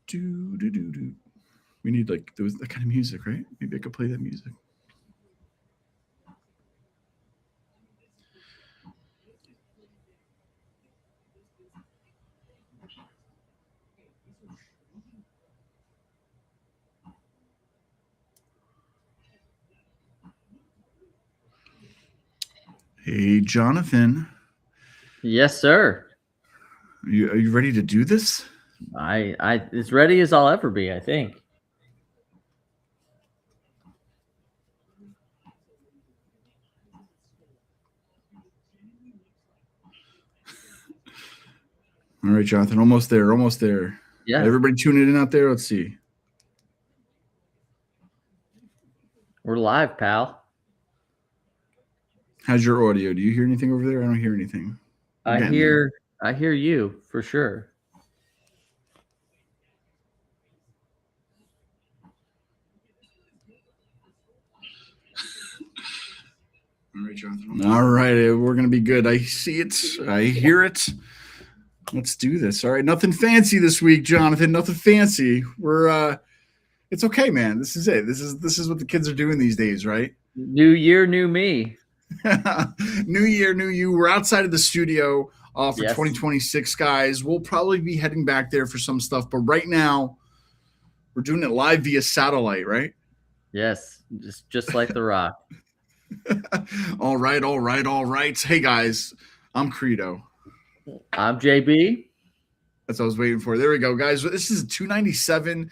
Do do do do. We need like there was that kind of music, right? Maybe I could play that music. Hey, Jonathan. Yes, sir. Are you ready to do this? I as ready as I'll ever be, I think. All right, Jonathan. Almost there. Almost there. Yeah. Everybody tuning in out there. Let's see. We're live, pal. How's your audio? Do you hear anything over there? I don't hear anything. I hear you for sure. All right, Jonathan. All right, we're gonna be good. I see it. I hear it. Let's do this. All right, nothing fancy this week, Jonathan. Nothing fancy. We're it's okay, man. This is it. This is what the kids are doing these days, right? New year, new me. New year, new you. We're outside of the studio for 2026, guys. We'll probably be heading back there for some stuff, but right now we're doing it live via satellite, right? Yes, just like The Rock. All right. Hey, guys, I'm Credo. I'm JB. That's what I was waiting for. There we go, guys. This is 297.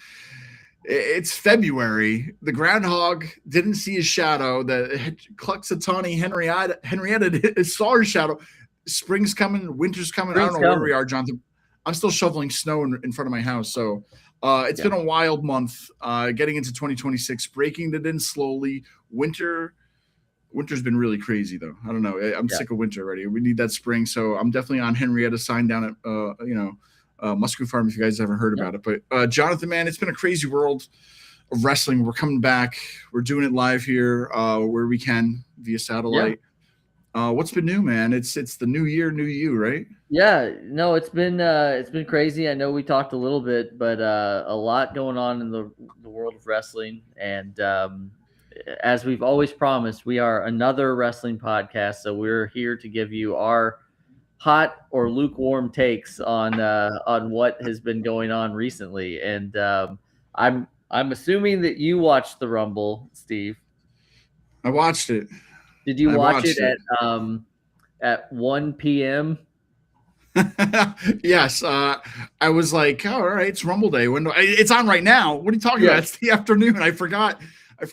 It's February. The groundhog didn't see his shadow. The Cluxatani Henrietta saw his shadow. Spring's coming. Winter's coming. I don't know where we are, Jonathan. I'm still shoveling snow in front of my house. So it's been a wild month. Getting into 2026, breaking it in slowly. Winter's been really crazy, though. I don't know. I'm sick of winter already. We need that spring. So I'm definitely on Henrietta's sign down at, Muskie Farm, if you guys haven't heard about it. But Jonathan, man, it's been a crazy world of wrestling. We're coming back. We're doing it live here where we can via satellite. What's been new, man? It's the new year, new you, right? Yeah, no, it's been crazy. I know we talked a little bit, but a lot going on in the world of wrestling. And as we've always promised, we are another wrestling podcast. So we're here to give you our hot or lukewarm takes on what has been going on recently. And I'm assuming that you watched the Rumble, Steve. I watched it. Did you watch it at 1 p.m.? Yes. I was like, oh, all right, it's Rumble Day. It's on right now. What are you talking about? It's the afternoon. I forgot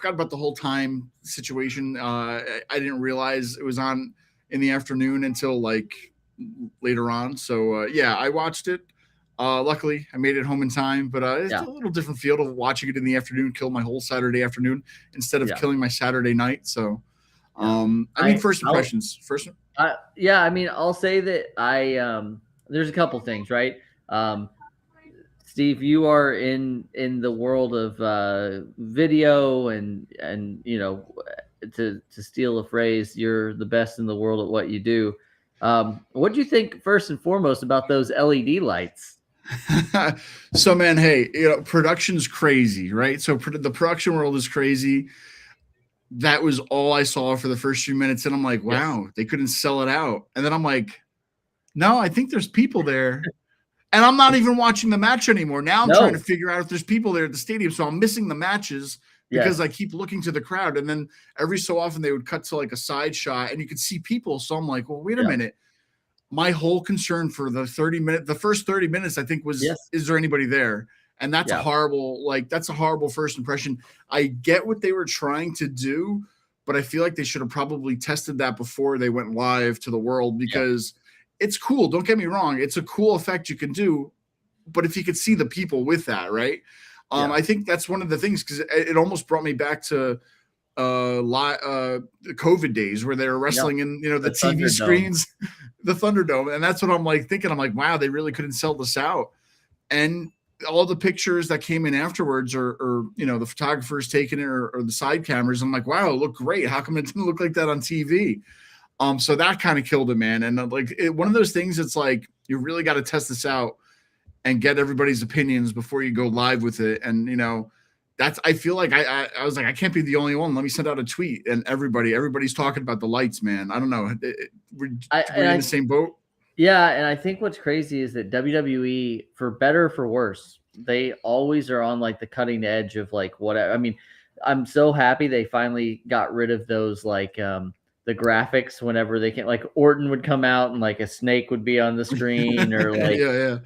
about the whole time situation. I didn't realize it was on in the afternoon until like later on. So I watched it. Luckily, I made it home in time, but it's a little different feel to watching it in the afternoon, kill my whole Saturday afternoon instead of killing my Saturday night. So, first impressions. I'll say that there's a couple things, right? Steve, you are in the world of video and to steal a phrase, you're the best in the world at what you do. What do you think first and foremost about those LED lights? So, man, hey, production's crazy, right? So the production world is crazy. That was all I saw for the first few minutes. And I'm like, wow, they couldn't sell it out. And then I'm like, no, I think there's people there. And I'm not even watching the match anymore. Now I'm trying to figure out if there's people there at the stadium. So I'm missing the matches because I keep looking to the crowd. And then every so often they would cut to like a side shot and you could see people. So I'm like, well, wait a minute. My whole concern for the first 30 minutes, I think was, is there anybody there? And that's a horrible first impression. I get what they were trying to do, but I feel like they should have probably tested that before they went live to the world because it's cool. Don't get me wrong. It's a cool effect you can do, but if you could see the people with that, right? I think that's one of the things because it almost brought me back to the COVID days where they were wrestling in the TV screens, the Thunderdome, and that's what I'm like thinking. I'm like, wow, they really couldn't sell this out, and all the pictures that came in afterwards or the photographers taking it or the side cameras, I'm like, wow, it looked great. How come it didn't look like that on TV? So that kind of killed it, man. And one of those things, it's like, you really got to test this out and get everybody's opinions before you go live with it. And I feel like I was like, I can't be the only one. Let me send out a tweet, and everybody's talking about the lights, man. I don't know. Were you in the same boat? Yeah, and I think what's crazy is that WWE, for better or for worse, they always are on like the cutting edge of like whatever. I mean, I'm so happy they finally got rid of those like the graphics whenever they can. Like Orton would come out and like a snake would be on the screen, or like yeah.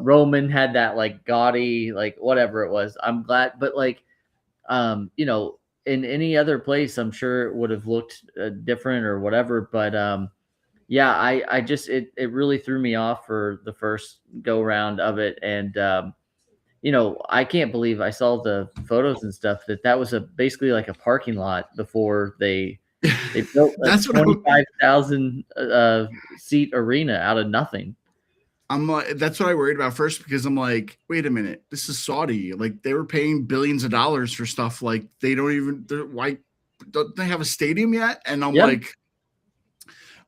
Roman had that like gaudy like whatever it was. I'm glad, but like in any other place, I'm sure it would have looked different or whatever. But yeah, I just it really threw me off for the first go round of it. And I can't believe I saw the photos and stuff that was basically like a parking lot before they built a That's what 25,000 seat arena out of nothing. I'm like, that's what I worried about first, because I'm like, wait a minute, this is Saudi. Like, they were paying billions of dollars for stuff. Like, why don't they have a stadium yet? And I'm like,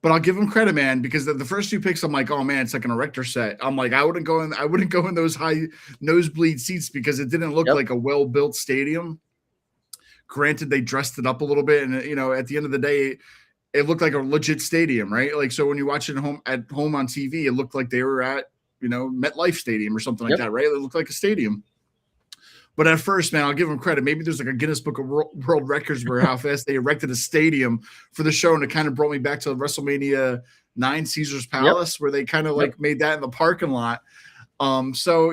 but I'll give them credit, man, because the first two picks, I'm like, oh man, it's like an erector set. I'm like, I wouldn't go in those high nosebleed seats, because it didn't look like a well-built stadium. Granted, they dressed it up a little bit, and at the end of the day, it looked like a legit stadium, right? Like, so when you watch it at home on TV, it looked like they were at MetLife Stadium or something like that, right? It looked like a stadium. But at first, man, I'll give them credit. Maybe there's like a Guinness Book of World Records where how fast they erected a stadium for the show, and it kind of brought me back to WrestleMania 9 Caesar's Palace, where they kind of like made that in the parking lot. So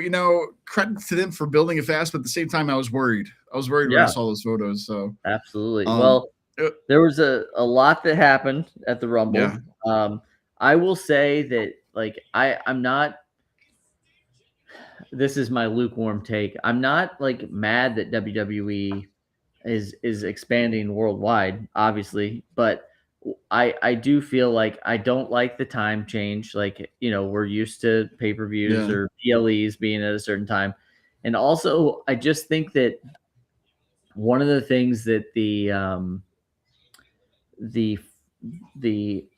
credit to them for building it fast, but at the same time, I was worried. When I saw those photos. So absolutely. Well, there was a lot that happened at the Rumble. Yeah. I will say that like I'm not. This is my lukewarm take. I'm not like mad that WWE is expanding worldwide, obviously, but I do feel like I don't like the time change. Like, we're used to pay-per-views or PLEs being at a certain time. And also, I just think that one of the things that the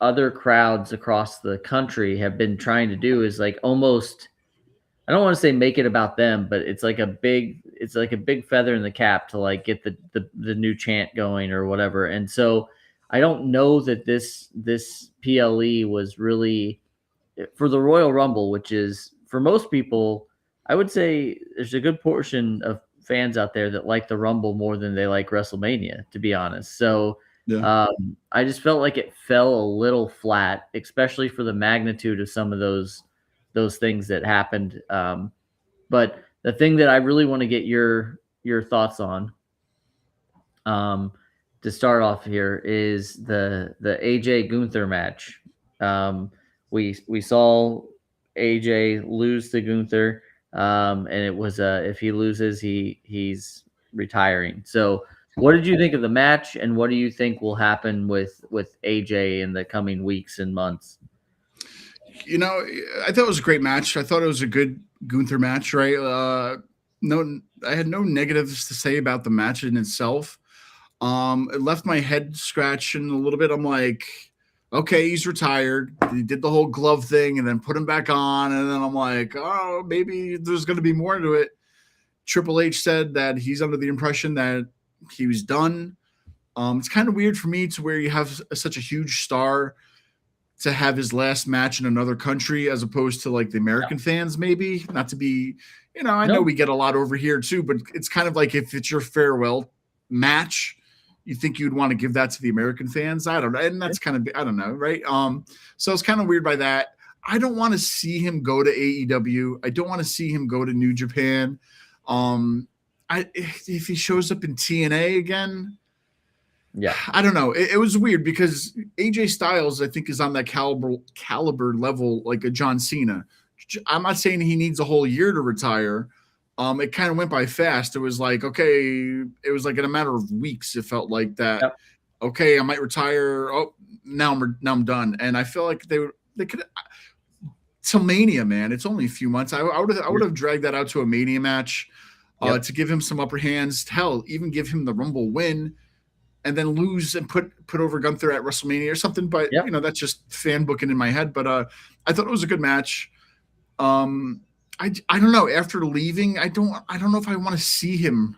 other crowds across the country have been trying to do is like almost, I don't want to say make it about them, but it's like a big feather in the cap to like get the new chant going or whatever. And so I don't know that this PLE was really for the Royal Rumble, which is for most people, I would say there's a good portion of fans out there that like the Rumble more than they like WrestleMania, to be honest. So I just felt like it fell a little flat, especially for the magnitude of some of those things that happened. But the thing that I really want to get your thoughts on, to start off here, is the AJ Gunther match. We saw AJ lose to Gunther, and it was if he loses, he's retiring. So, what did you think of the match, and what do you think will happen with AJ in the coming weeks and months? I thought it was a great match. I thought it was a good Gunther match, right? I had no negatives to say about the match in itself. It left my head scratching a little bit. I'm like, okay, he's retired. He did the whole glove thing and then put him back on. And then I'm like, oh, maybe there's going to be more to it. Triple H said that he's under the impression that he was done. It's kind of weird for me to where you have such a huge star to have his last match in another country, as opposed to like the American fans, maybe not to be, I know we get a lot over here too, but it's kind of like if it's your farewell match, you think you'd want to give that to the American fans. I don't know. And that's kind of, I don't know. Right. So it's kind of weird by that. I don't want to see him go to AEW. I don't want to see him go to New Japan. If he shows up in TNA again, I don't know. It was weird because AJ Styles, I think, is on that caliber level, like a John Cena. I'm not saying he needs a whole year to retire. It kind of went by fast. It was like, okay, it was like in a matter of weeks. It felt like that. Yep. Okay, I might retire. Oh, now I'm done. And I feel like they could till Mania, man. It's only a few months. I would have dragged that out to a Mania match to give him some upper hands. Hell, even give him the Rumble win, and then lose and put over Gunther at WrestleMania or something. But that's just fan booking in my head. But I thought it was a good match. I don't know. After leaving, I don't know if I want to see him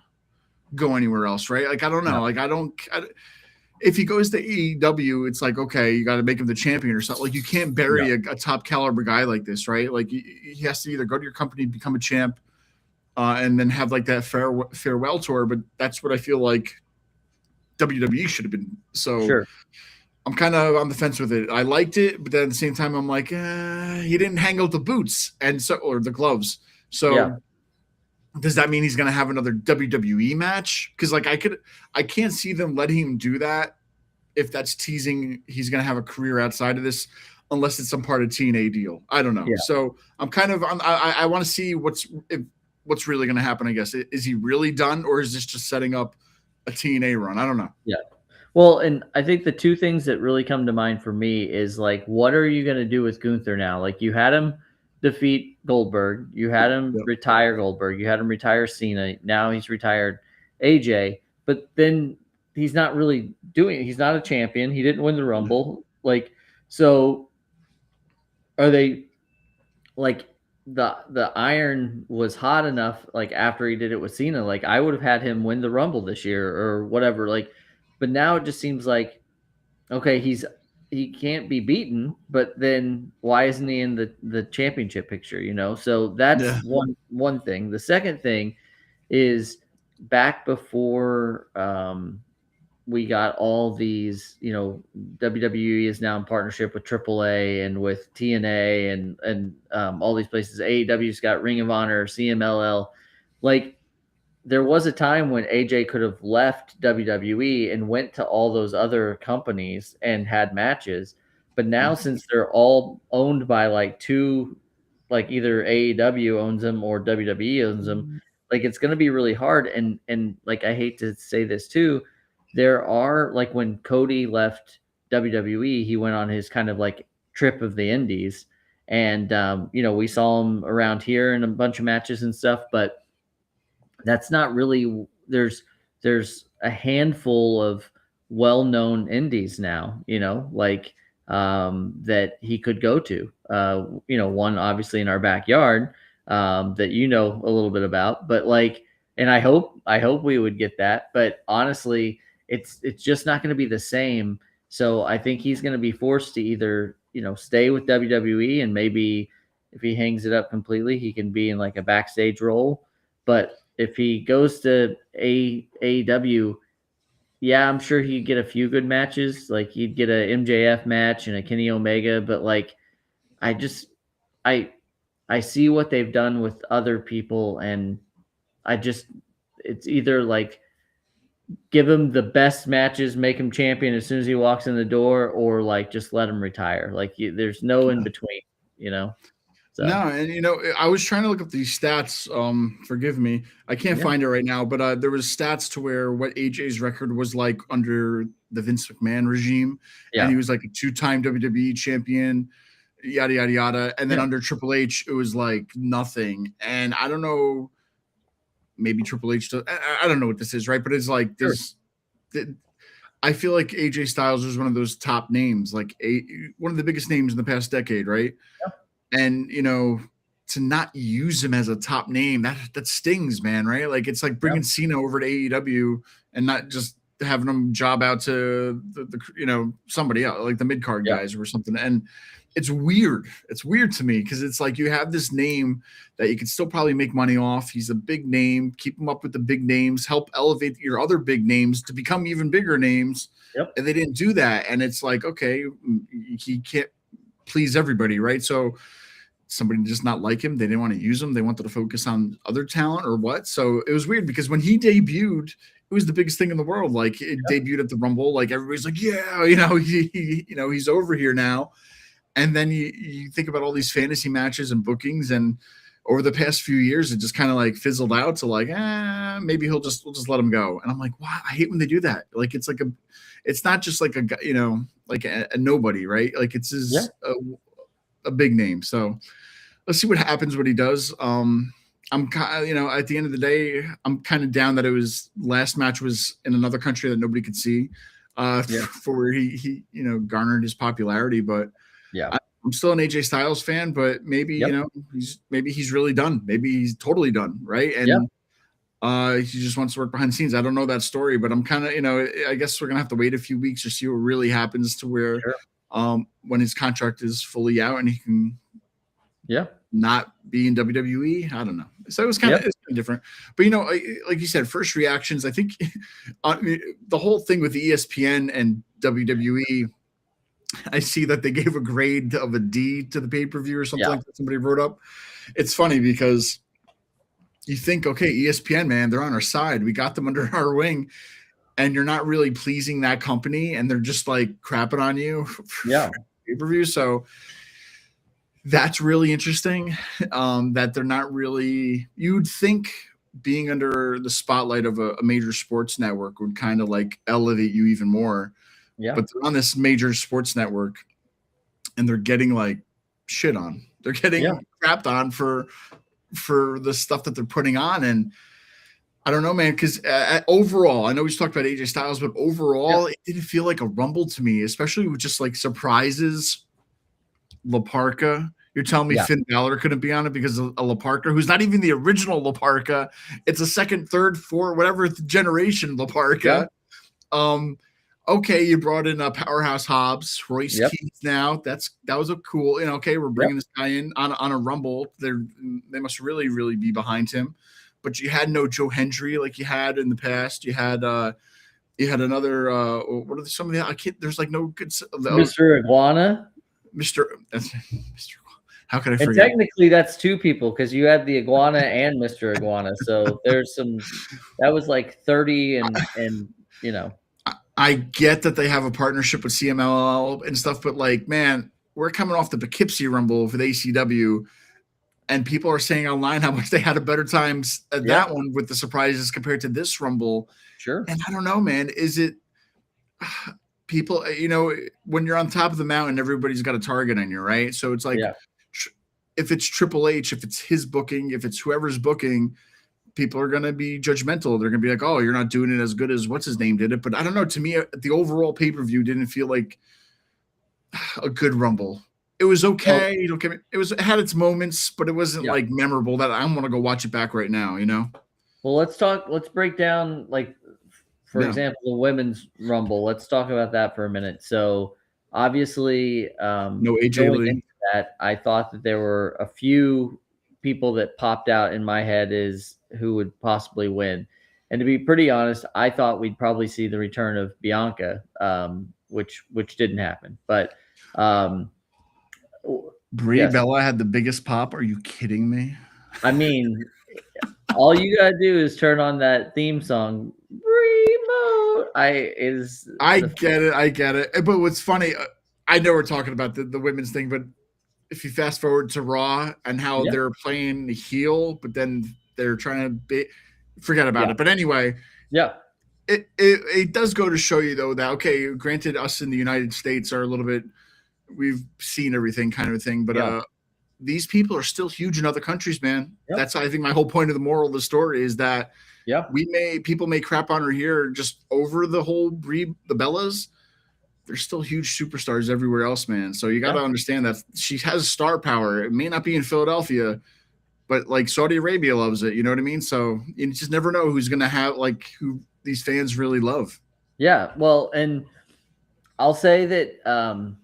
go anywhere else, right? Like I don't know. No. Like if he goes to AEW, it's like, okay, you got to make him the champion or something. Like you can't bury a top caliber guy like this, right? Like he has to either go to your company, become a champ, and then have like that farewell tour. But that's what I feel like WWE should have been. So Sure. I'm kind of on the fence with it. I liked it, but then at the same time, I'm like, he didn't hang out the boots or the gloves. So does that mean he's going to have another WWE match? Because like I can't see them letting him do that if that's teasing he's going to have a career outside of this, unless it's some part of TNA deal. I don't know. Yeah. So I'm kind of I want to see what's really going to happen. I guess is he really done, or is this just setting up a TNA run? I don't know. Yeah. Well, and I think the two things that really come to mind for me is like, what are you going to do with Gunther now? Like, you had him defeat Goldberg, you had him retire Goldberg, you had him retire Cena. Now he's retired AJ, but then he's not really doing it. He's not a champion. He didn't win the Rumble. Like, so are they like the iron was hot enough? Like after he did it with Cena, like I would have had him win the Rumble this year or whatever. Like, but now it just seems like, okay, he can't be beaten, but then why isn't he in the championship picture, you know? So that's one thing. The second thing is back before we got all these, you know, WWE is now in partnership with AAA and with TNA and all these places. AEW's got Ring of Honor, CMLL. Like, there was a time when AJ could have left WWE and went to all those other companies and had matches. But now, since they're all owned by like two, like either AEW owns them or WWE owns them, like it's going to be really hard. And like, I hate to say this too, there are like when Cody left WWE, he went on his kind of like trip of the indies. And, you know, we saw him around here in a bunch of matches and stuff, but that's not really there's a handful of well-known indies now, you know, like that he could go to, you know, one obviously in our backyard, that you know a little bit about, but like, and I hope we would get that, but honestly it's just not going to be the same. So I think he's going to be forced to either, you know, stay with WWE, and maybe if he hangs it up completely, he can be in like a backstage role. But if he goes to AEW, yeah, I'm sure he'd get a few good matches. Like he'd get a MJF match and a Kenny Omega, but like I just I see what they've done with other people, and it's either like give him the best matches, make him champion as soon as he walks in the door, or like just let him retire. Like there's no in between, you know. So. No, and you know, I was trying to look up these stats. Forgive me, I can't find it right now, but there was stats to where what AJ's record was like under the Vince McMahon regime, and he was like a 2-time WWE champion, yada yada yada, and then under Triple H, it was like nothing. And I don't know, maybe Triple H. I don't know what this is, right? But it's like this. I feel like AJ Styles was one of those top names, like one of the biggest names in the past decade, right? And, you know, to not use him as a top name, that stings, man, right? Like it's like bringing Cena over to AEW and not just having him job out to the you know, somebody else, like the mid-card guys or something. And it's weird. It's weird to me because it's like you have this name that you could still probably make money off. He's a big name. Keep him up with the big names. Help elevate your other big names to become even bigger names. And they didn't do that. And it's like, okay, he can't please everybody, right? So somebody just not like him. They didn't want to use him. They wanted to focus on other talent or what? So it was weird because when he debuted, it was the biggest thing in the world. Like it debuted at the Rumble. Like everybody's like, yeah, you know, he's over here now. And then you think about all these fantasy matches and bookings, and over the past few years, it just kind of like fizzled out to like, maybe we'll just let him go. And I'm like, wow, I hate when they do that. Like it's like it's not just like a, you know, like a nobody, right? Like it's a big name. So let's see what happens when he does. I'm kind of, you know, at the end of the day, I'm kind of down that it was last match was in another country that nobody could see for where he you know, garnered his popularity. But I'm still an AJ Styles fan, but maybe Yep. he's really done. Maybe he's totally done, right? Yep. And he just wants to work behind the scenes. I don't know that story, but I'm kind of, I guess we're gonna have to wait a few weeks to see what really happens to where, Sure. when his contract is fully out and he can Yeah. not be in WWE. I don't know. So it was kind of different, but like you said, first reactions. I think the whole thing with the ESPN and WWE. I see that they gave a grade of a D to the pay-per-view or something like that. Somebody wrote up. It's funny because you think, okay, ESPN, man, they're on our side. We got them under our wing, and you're not really pleasing that company, and they're just like crapping on you for pay-per-view. So that's really interesting. That they're not really. You'd think being under the spotlight of a major sports network would kind of like elevate you even more. Yeah. But they're on this major sports network and they're getting like shit on. They're getting crapped on for the stuff that they're putting on. And I don't know, man, because overall, I know we just talked about AJ Styles, but overall, it didn't feel like a Rumble to me, especially with just like surprises. La Parka. You're telling me Finn Balor couldn't be on it because of La Parka, who's not even the original La Parka. It's a second, third, fourth, whatever generation La Parka. Okay, you brought in a Powerhouse Hobbs, Royce Keith. Now that was a cool. Okay, we're bringing this guy in on a Rumble. They must really, really be behind him. But you had no Joe Hendry like you had in the past. You had another. What are some of the? There's like no good. Mr. Iguana. Mr. How could I forget? And technically, that's two people because you had the Iguana and Mr. Iguana. So there's some. That was like 30 and. I get that they have a partnership with CMLL and stuff, but like, man, we're coming off the Poughkeepsie Rumble for the ACW, and people are saying online how much they had a better time at that one with the surprises compared to this Rumble. Sure. And I don't know, man. Is it people? When you're on top of the mountain, everybody's got a target on you, right? So it's like, if it's Triple H, if it's his booking, if it's whoever's booking, people are going to be judgmental. They're going to be like, oh, you're not doing it as good as what's his name did it. But I don't know. To me, the overall pay-per-view didn't feel like a good Rumble. It was okay. It had its moments, but it wasn't like memorable that I want to go watch it back right now, Well, let's break down, like, for example, the women's Rumble. Let's talk about that for a minute. So obviously, no AJ Lee. That I thought that there were a few people that popped out in my head is who would possibly win. And to be pretty honest, I thought we'd probably see the return of Bianca, which didn't happen. But Brie Bella had the biggest pop. Are you kidding me? I mean, all you gotta do is turn on that theme song. Remote. I get it. But what's funny, I know we're talking about the women's thing, but if you fast forward to Raw and how they're playing the heel, but then they're trying to forget about it. But anyway, it does go to show you though that, okay, granted, us in the United States are a little bit, we've seen everything kind of a thing, but these people are still huge in other countries, man. That's, I think, my whole point of the moral of the story is that people may crap on her here just over the whole the Bellas. They're still huge superstars everywhere else, man. So you got to understand that she has star power. It may not be in Philadelphia, but like Saudi Arabia loves it. You know what I mean? So you just never know who's going to have, like, who these fans really love. Yeah. Well, and I'll say that,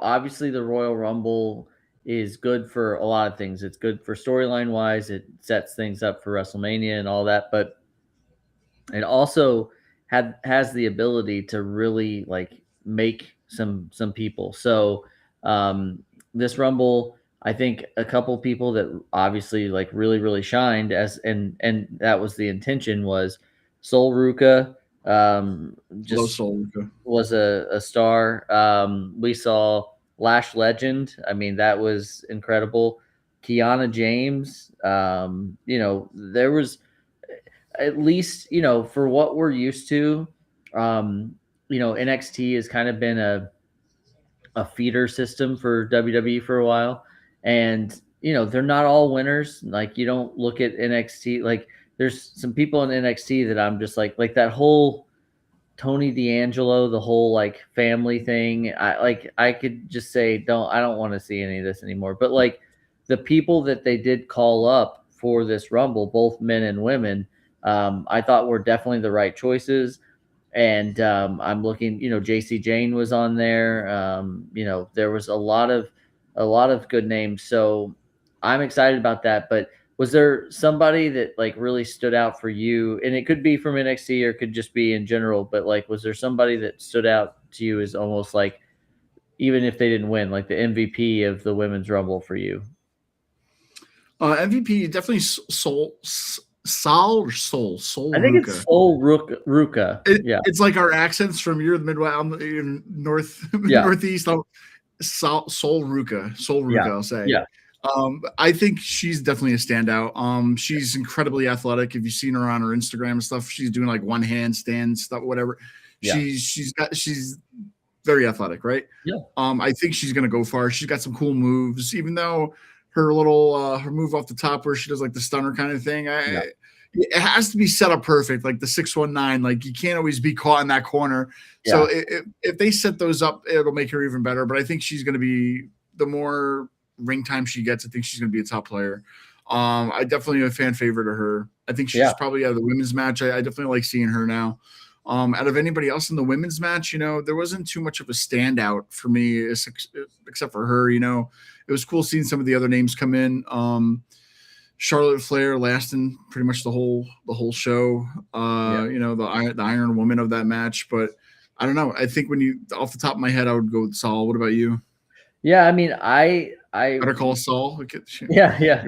obviously the Royal Rumble is good for a lot of things. It's good for storyline wise. It sets things up for WrestleMania and all that, but it also has the ability to really like make some people. So this Rumble, I think a couple people that obviously like really, really shined and that was the intention, was Sol Ruka. Was a star. We saw Lash Legend. I mean, that was incredible. Kiana James. There was, at least, for what we're used to, NXT has kind of been a feeder system for WWE for a while. And, they're not all winners. Like, you don't look at NXT. Like, there's some people in NXT that I'm just like that whole Tony D'Angelo, the whole like family thing. I could just say I don't want to see any of this anymore. But like the people that they did call up for this Rumble, both men and women, I thought were definitely the right choices. And I'm looking, JC Jane was on there. There was a lot of good names. So I'm excited about that. But was there somebody that like really stood out for you? And it could be from NXT or it could just be in general, but like was there somebody that stood out to you as almost like even if they didn't win, like the MVP of the women's rumble for you? MVP definitely Sol I think it's Ruka. Sol Ruka. Yeah. It's like our accents from you're the Midwest, I'm in Northeast. Sol Ruka, I'll say. Yeah. I think she's definitely a standout. She's incredibly athletic. If you've seen her on her Instagram and stuff, she's doing like one hand stand stuff, whatever. Yeah. She's very athletic, right? Yeah. I think she's gonna go far. She's got some cool moves, even though her little her move off the top where she does like the stunner kind of thing. It has to be set up perfect, like the 619. Like you can't always be caught in that corner. Yeah. So if they set those up, it'll make her even better. But I think she's going to be, the more ring time she gets, I think she's going to be a top player. I definitely am a fan favorite of her. I think she's probably out of the women's match. I definitely like seeing her now. Out of anybody else in the women's match, there wasn't too much of a standout for me except for her. It was cool seeing some of the other names come in. Charlotte Flair lasting pretty much the whole show. The Iron Woman of that match, but I don't know. I think off the top of my head, I would go with Saul. What about you? Yeah, I mean, I Better Call Saul. Yeah.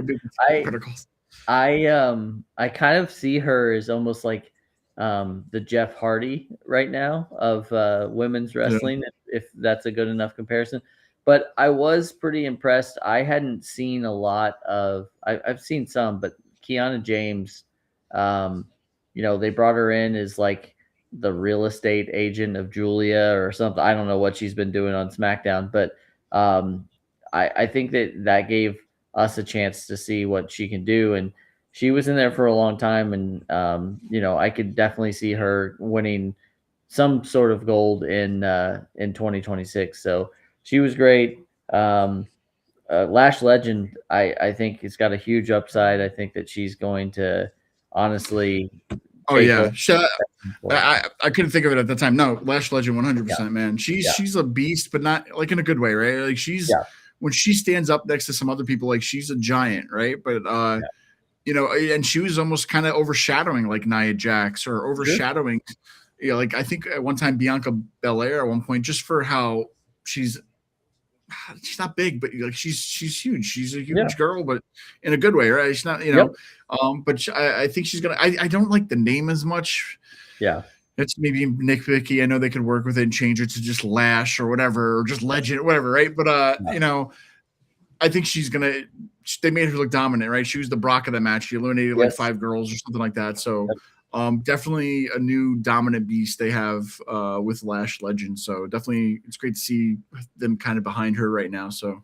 I kind of see her as almost like the Jeff Hardy right now of women's wrestling, if that's a good enough comparison. But I was pretty impressed. I hadn't seen a lot of. I've seen some, but Kiana James, they brought her in as like the real estate agent of Julia or something. I don't know what she's been doing on SmackDown, but I think that gave us a chance to see what she can do. And she was in there for a long time, and I could definitely see her winning some sort of gold in 2026. So she was great. Lash Legend, I think has got a huge upside. I think that she's going to honestly. Oh yeah, I couldn't think of it at the time. No, Lash Legend, 100%, man. She's a beast, but not like in a good way, right? Like when she stands up next to some other people, like she's a giant, right? But and she was almost kind of overshadowing like Nia Jax or overshadowing, like I think at one time Bianca Belair at one point, just for how she's not big, but like she's huge. She's a huge girl, but in a good way, right? She's not, but I think she's gonna. I don't like the name as much. Yeah, it's maybe nitpicky. I know they could work with it and change it to just Lash or whatever, or just Legend or whatever, right? But I think she's gonna. They made her look dominant, right? She was the Brock of the match. She eliminated like 5 girls or something like that. So. Definitely a new dominant beast they have with Lash Legend. So definitely it's great to see them kind of behind her right now. So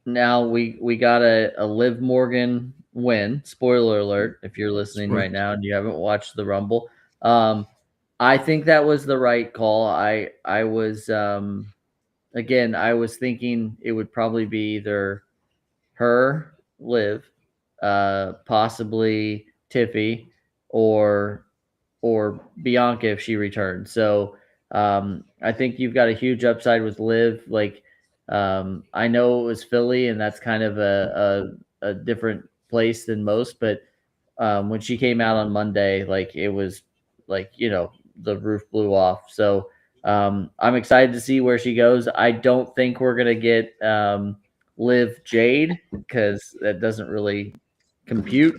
now we got a Liv Morgan win. Spoiler alert, if you're listening right now and you haven't watched the Rumble. I think that was the right call. I was again, I was thinking it would probably be either her, Liv, possibly Tiffy, or Bianca if she returns. So I think you've got a huge upside with Liv. Like I know it was Philly, and that's kind of a different place than most, but when she came out on Monday, like it was like the roof blew off. So I'm excited to see where she goes. I don't think we're gonna get Liv Jade because that doesn't really compute.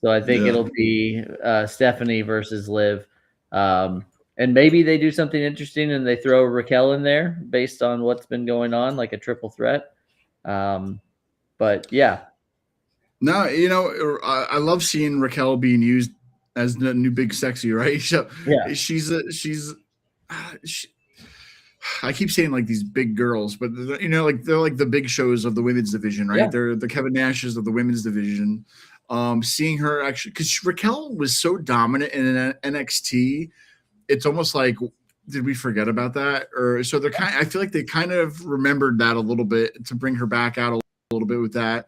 So I think it'll be Stephanie versus Liv. And maybe they do something interesting and they throw Raquel in there based on what's been going on, like a triple threat. But yeah. No, I love seeing Raquel being used as the new big sexy, right? So I keep saying like these big girls, but like they're like the big shows of the women's division, right? They're the Kevin Nashes of the women's division. Seeing her actually, because Raquel was so dominant in NXT, it's almost like did we forget about that? Or so they're kind. I feel like they kind of remembered that a little bit to bring her back out a little bit with that.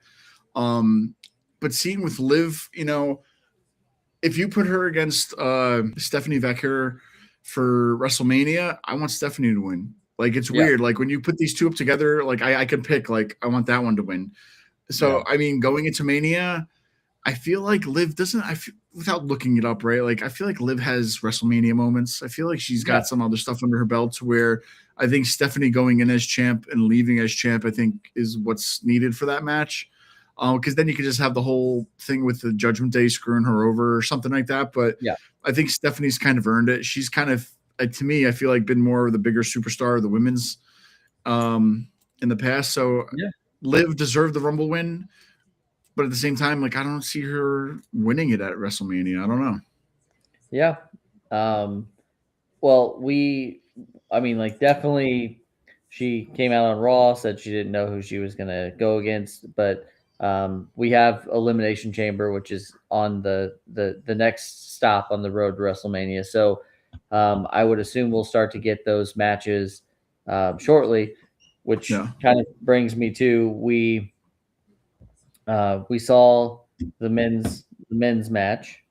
Um, but seeing with Liv, if you put her against Stephanie Vecker for WrestleMania, I want Stephanie to win. Like it's Yeah. weird. Like when you put these two up together, like I could pick. Like I want that one to win. Yeah. So I mean, going into Mania, I feel like Liv doesn't. Without looking it up, right? Like I feel like Liv has WrestleMania moments. I feel like she's Yeah. got some other stuff under her belt to where I think Stephanie going in as champ and leaving as champ, I think, is what's needed for that match. Because then you could just have the whole thing with the Judgment Day screwing her over or something like that. But Yeah. I think Stephanie's kind of earned it. She's kind of, to me, I feel like been more of the bigger superstar of the women's in the past. So Yeah. Liv deserved the Rumble win. But at the same time, like I don't see her winning it at WrestleMania. I don't know. Yeah. Well, like definitely she came out on Raw, said she didn't know who she was going to go against, but we have Elimination Chamber, which is on the next stop on the road to WrestleMania. So I would assume we'll start to get those matches shortly, which kind of brings me to we saw the men's match.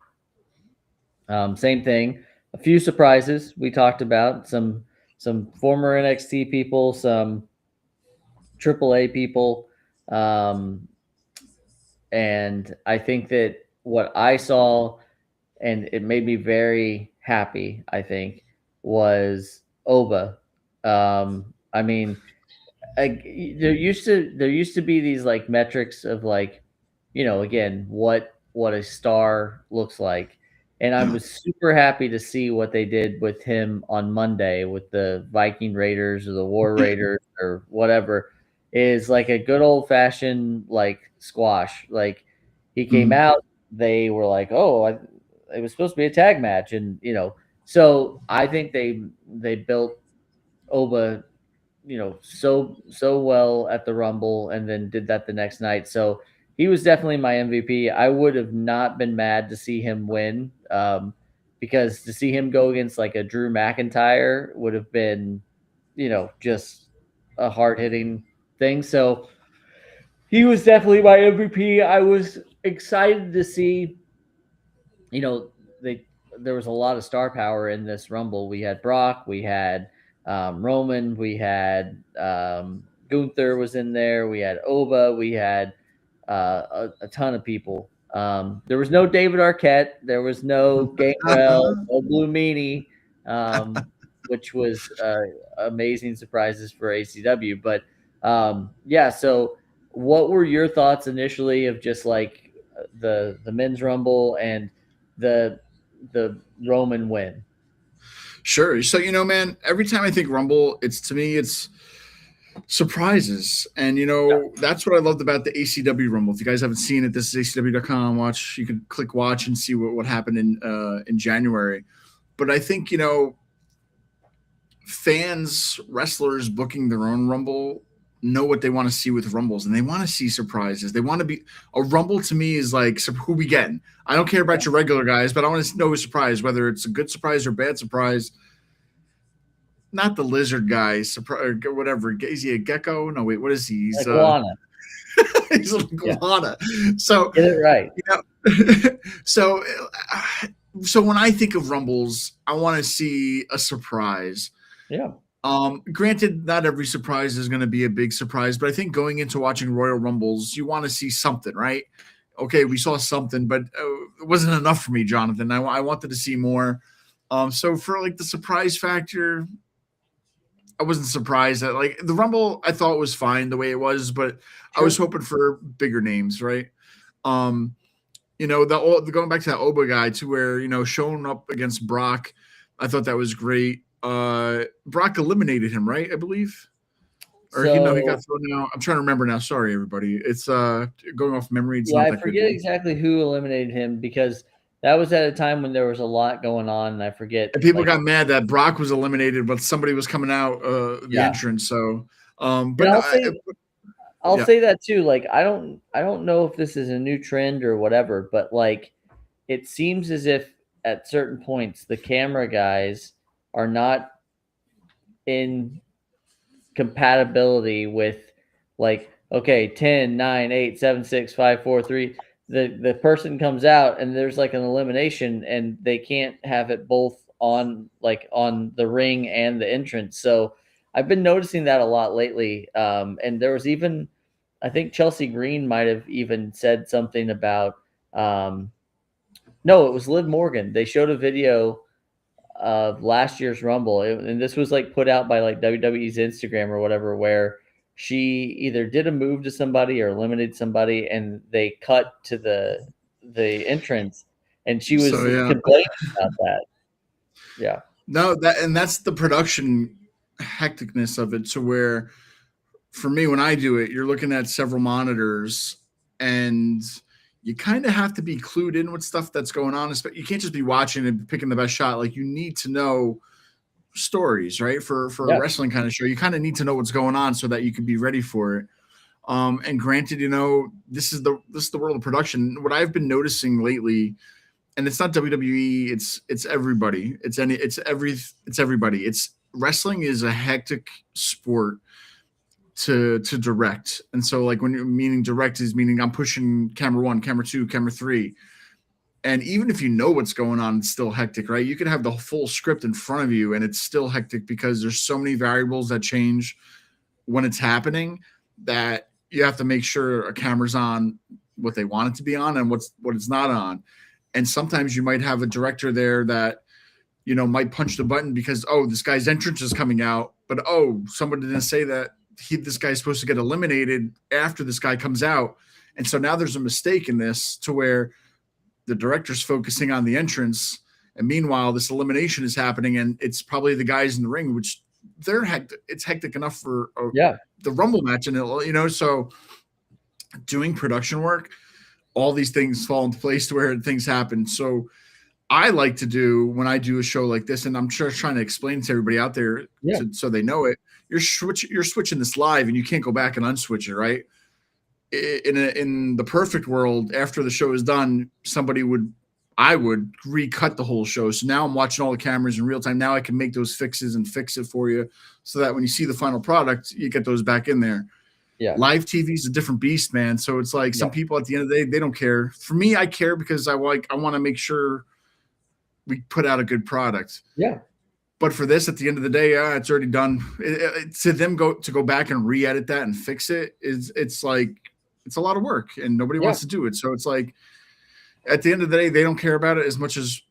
Same thing. A few surprises we talked about. Some former NXT people, some AAA people, and I think that what I saw, and it made me very happy, I think, was Oba. I mean, there used to be these like metrics of like, again, what a star looks like. And I was super happy to see what they did with him on Monday with the Viking Raiders or the War Raiders or whatever, is like a good old fashioned like squash. Like he came out, they were like, oh, it was supposed to be a tag match. And, so I think they built Oba so well at the Rumble and then did that the next night. So he was definitely my MVP. I would have not been mad to see him win, because to see him go against like a Drew McIntyre would have been, just a hard hitting thing. So he was definitely my MVP. I was excited to see, you know, there was a lot of star power in this Rumble. We had Brock, we had Roman, we had Gunther was in there, we had Oba, we had a ton of people. There was no David Arquette, there was no Gangrel, no Blue Meanie, which was amazing surprises for ACW. But yeah, so what were your thoughts initially of just like the men's Rumble and the Roman win? Sure. So man, every time I think Rumble, it's surprises, and that's what I loved about the ACW Rumble. If you guys haven't seen it, this is ACW.com. Watch. You can click watch and see what happened in January. But I think fans, wrestlers booking their own Rumble know what they want to see with Rumbles, and they want to see surprises. They want to be a Rumble. To me, is like, so who we getting? I don't care about your regular guys, but I want to know a surprise, whether it's a good surprise or bad surprise. Not the lizard guy, surprise or whatever. Is he a gecko? No, wait, what is he? He's Iguana. He's an iguana. So Get it right. So when I think of Rumbles, I want to see a surprise. Yeah. Granted, not every surprise is going to be a big surprise, but I think going into watching Royal Rumbles, you want to see something, right? Okay, we saw something, but it wasn't enough for me, Jonathan. I wanted to see more. So for like the surprise factor, I wasn't surprised that like the Rumble I thought was fine the way it was, but I was hoping for bigger names, right? Going back to that Oba guy to where showing up against Brock, I thought that was great. Brock eliminated him, right? I believe. Or he got thrown out. I'm trying to remember now. Sorry, everybody. It's going off memory. It's not I that forget good. exactly who eliminated him because that was at a time when there was a lot going on, and I forget. And people got mad that Brock was eliminated, but somebody was coming out the entrance. So, but I'll say that too. Like, I don't know if this is a new trend or whatever, but like, it seems as if at certain points the camera guys are not incompatibility with, like, okay, 10, 9, 8, 7, 6, 5, 4, 3. The person comes out and there's like an elimination and they can't have it both on, like, on the ring and the entrance. So I've been noticing that a lot lately. And there was even, I think Chelsea Green might have even said something about, um, no, it was Liv Morgan. They showed a video of last year's Rumble, and this was like put out by like WWE's Instagram or whatever, where she either did a move to somebody or eliminated somebody, and they cut to the entrance, and she was So yeah, complaining about that. Yeah, no, that's the production hecticness of it. To where, for me, when I do it, you're looking at several monitors, and you kind of have to be clued in with stuff that's going on. You can't just be watching and picking the best shot. Like, you need to know stories, right? For a yeah, wrestling kind of show, you kind of need to know what's going on so that you can be ready for it. And granted, this is the world of production. What I've been noticing lately, and it's not WWE, it's everybody. It's everybody. It's Wrestling is a hectic sport to direct. And so, like, when you're meaning direct, is meaning I'm pushing camera 1, camera 2, camera 3. And even if you know what's going on, it's still hectic, right? You could have the full script in front of you and it's still hectic because there's so many variables that change when it's happening, that you have to make sure a camera's on what they want it to be on and what it's not on. And sometimes you might have a director there that, might punch the button because, oh, this guy's entrance is coming out, but, oh, someone didn't say that this guy's supposed to get eliminated after this guy comes out. And so now there's a mistake in this, to where the director's focusing on the entrance, and meanwhile this elimination is happening, and it's probably the guys in the ring, which it's hectic enough for yeah, the Rumble match. And so doing production work, all these things fall into place to where things happen. So I like to do, when I do a show like this, and I'm sure trying to explain to everybody out there, yeah, so they know it, you're switching this live and you can't go back and unswitch it, right? In the perfect world, after the show is done, I would recut the whole show. So now I'm watching all the cameras in real time. Now I can make those fixes and fix it for you, so that when you see the final product, you get those back in there. yeah, Live TV is a different beast, man. So it's like, yeah, some people at the end of the day, they don't care. For me, I care because I want to make sure we put out a good product. yeah, But for this, at the end of the day, it's already done. To them go back and re-edit that and fix it it's a lot of work, and nobody yeah, wants to do it. So it's like, at the end of the day, they don't care about it as much as,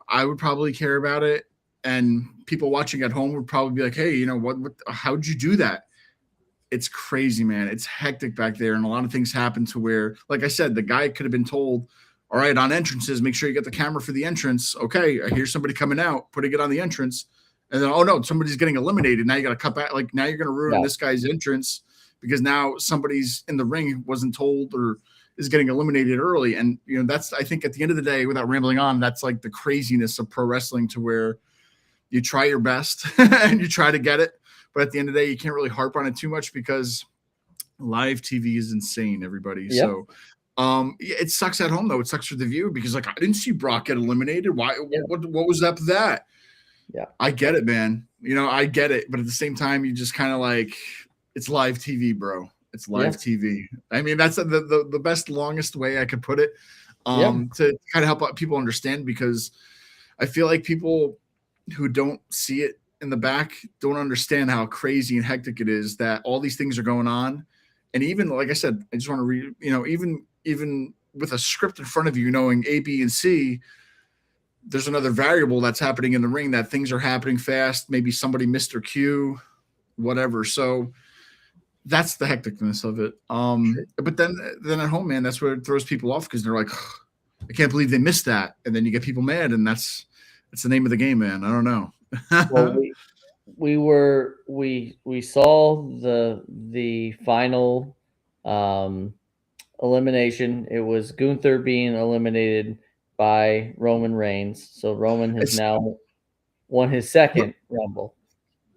I would probably care about it. And people watching at home would probably be like, hey, how'd you do that? It's crazy, man. It's hectic back there. And a lot of things happen to where, like I said, the guy could have been told, all right, on entrances, make sure you get the camera for the entrance. Okay, I hear somebody coming out, putting it on the entrance. And then, oh no, somebody's getting eliminated. Now you got to cut back. Like, now you're going to ruin yeah, this guy's entrance because now somebody's in the ring wasn't told, or is getting eliminated early. And, that's, I think, at the end of the day, without rambling on, that's like the craziness of pro wrestling, to where you try your best and you try to get it. But at the end of the day, you can't really harp on it too much, because live TV is insane, everybody. yeah, So it sucks at home, though. It sucks for the viewer, because, like, I didn't see Brock get eliminated. Why? yeah, What was up with that? yeah, I get it, man. I get it. But at the same time, you just kind of like, it's live TV, bro. It's live TV. I mean, that's the best, longest way I could put it, yeah, to kind of help people understand, because I feel like people who don't see it in the back don't understand how crazy and hectic it is, that all these things are going on. And even, like I said, I just want to read, even with a script in front of you, knowing A, B, and C, there's another variable that's happening in the ring, that things are happening fast. Maybe somebody missed their cue, whatever. So that's the hecticness of it. But then at home, man, that's where it throws people off, because they're like, I can't believe they missed that. And then you get people mad, and that's the name of the game, man. I don't know. Well, we saw the final elimination. It was Gunther being eliminated by Roman Reigns. So Roman has now won his second Rumble.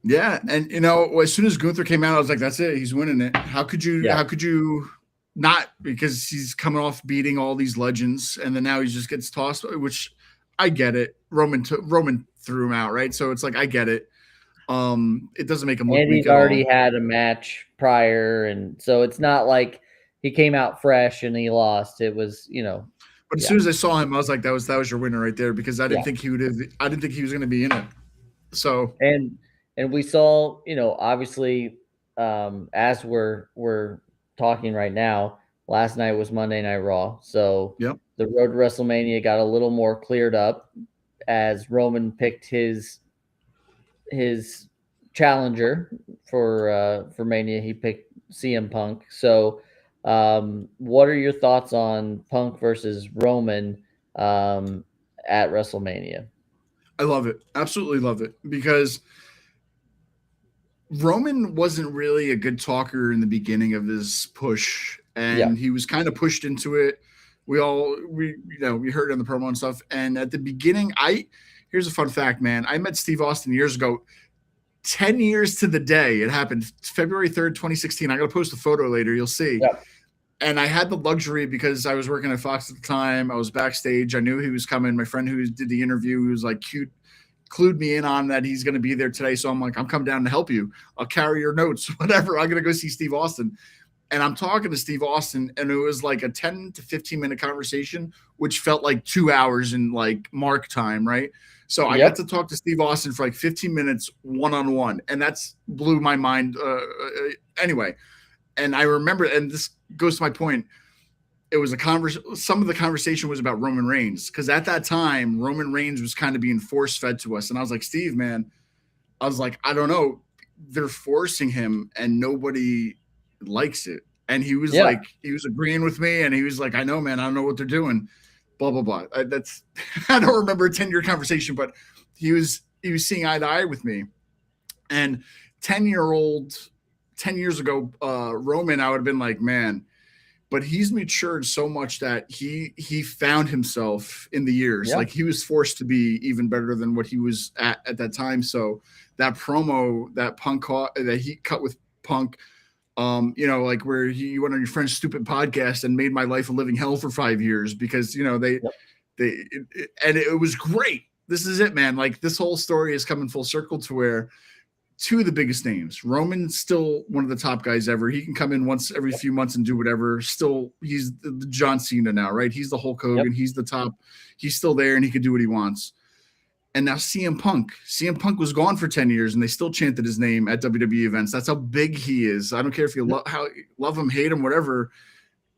Yeah, and as soon as Gunther came out, I was like, "That's it. He's winning it." How could you? Yeah. How could you not? Because he's coming off beating all these legends, and then now he just gets tossed. Which I get it. Roman threw him out, right? So it's like, I get it. It doesn't make him look And weak he's at already all. had a match prior, and so it's not like he came out fresh and he lost. It was, But as yeah, soon as I saw him, I was like, that was your winner right there because I yeah. didn't think he would have. I didn't think he was going to be in it. So And we saw, obviously, as we're talking right now, last night was Monday Night Raw. So yep, the road to WrestleMania got a little more cleared up as Roman picked his challenger for Mania. He picked CM Punk. So what are your thoughts on Punk versus Roman at WrestleMania? I love it. Absolutely love it because Roman wasn't really a good talker in the beginning of his push, Yeah. and he was kind of pushed into it. We heard it in the promo and stuff. And at the beginning, here's a fun fact, man. I met Steve Austin years ago. 10 years to the day it happened, February 3rd, 2016. I'm gonna post a photo later, you'll see. Yeah. And I had the luxury because I was working at Fox at the time. I was backstage. I knew he was coming. My friend who did the interview, who was like clued me in on that he's going to be there today. So I'm like, I'm coming down to help you. I'll carry your notes, whatever. I'm going to go see Steve Austin. And I'm talking to Steve Austin, and it was like a 10 to 15-minute conversation, which felt like 2 hours in like mark time, right? So I got to talk to Steve Austin for like 15 minutes one-on-one, and that's blew my mind. Anyway, and I remember, and this goes to my point, it was some of the conversation was about Roman Reigns, because at that time Roman Reigns was kind of being force fed to us, and I was like, Steve, man, I was like, I don't know, they're forcing him and nobody likes it. And he was like, he was agreeing with me, and he was like, I know, man, I don't know what they're doing, blah blah blah. That's I don't remember a 10-year conversation, but he was seeing eye to eye with me. And 10 years ago, Roman, I would have been like, man, but he's matured so much that he found himself in the years. Like, he was forced to be even better than what he was at that time. So that promo that that he cut with Punk, like where you went on your friend's stupid podcast and made my life a living hell for 5 years because it was great. This is it, man. Like, this whole story is coming full circle to where two of the biggest names. Roman's still one of the top guys ever. He can come in once every few months and do whatever. Still, he's the John Cena now, right? He's the Hulk Hogan. He's the top. He's still there, and he can do what he wants. And now CM Punk. CM Punk was gone for 10 years, and they still chanted his name at WWE events. That's how big he is. I don't care if you love him, hate him, whatever.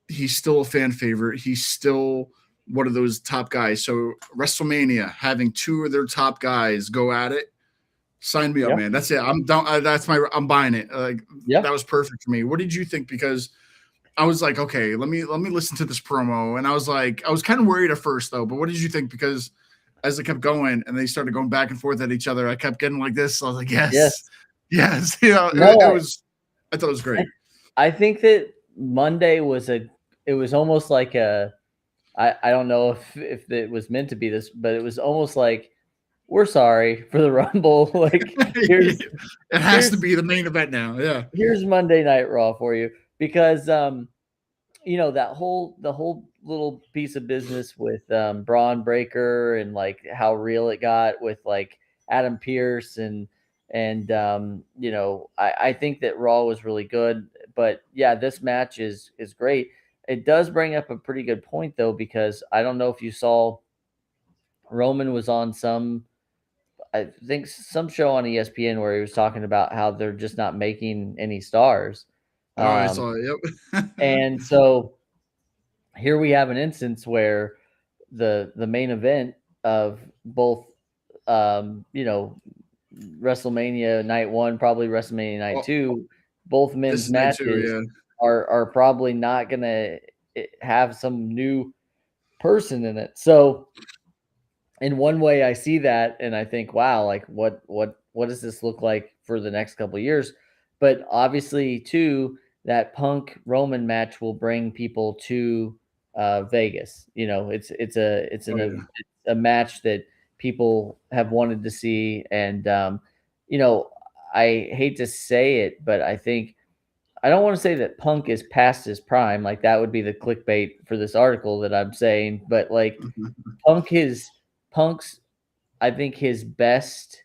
He's still a fan favorite. He's still one of those top guys. So WrestleMania, having two of their top guys go at it, sign me up, man. That's it. I'm done. I'm buying it. That was perfect for me. What did you think? Because I was like, okay, let me listen to this promo. And I was kind of worried at first though, but what did you think? Because as it kept going and they started going back and forth at each other, I kept getting like this. I was like, yes. It was, I thought it was great. I think that Monday was almost like I don't know if it was meant to be this, but it was almost like, we're sorry for the Rumble. Like, it has to be the main event now. Yeah. Here's Monday Night Raw for you because the whole little piece of business with Braun Breaker and like how real it got with like Adam Pearce and I think that Raw was really good, but yeah, this match is great. It does bring up a pretty good point though, because I don't know if you saw Roman was on I think some show on ESPN where he was talking about how they're just not making any stars. I saw it. Yep. And so here we have an instance where the main event of both, WrestleMania night 1, probably WrestleMania night 2, both men's matches are probably not going to have some new person in it. So in one way I see that and I think, wow, like what does this look like for the next couple of years? But obviously too, that Punk Roman match will bring people to Vegas. It's a match that people have wanted to see. And, I hate to say it, but I don't want to say that Punk is past his prime. Like, that would be the clickbait for this article that I'm saying, but like Punk's, I think his best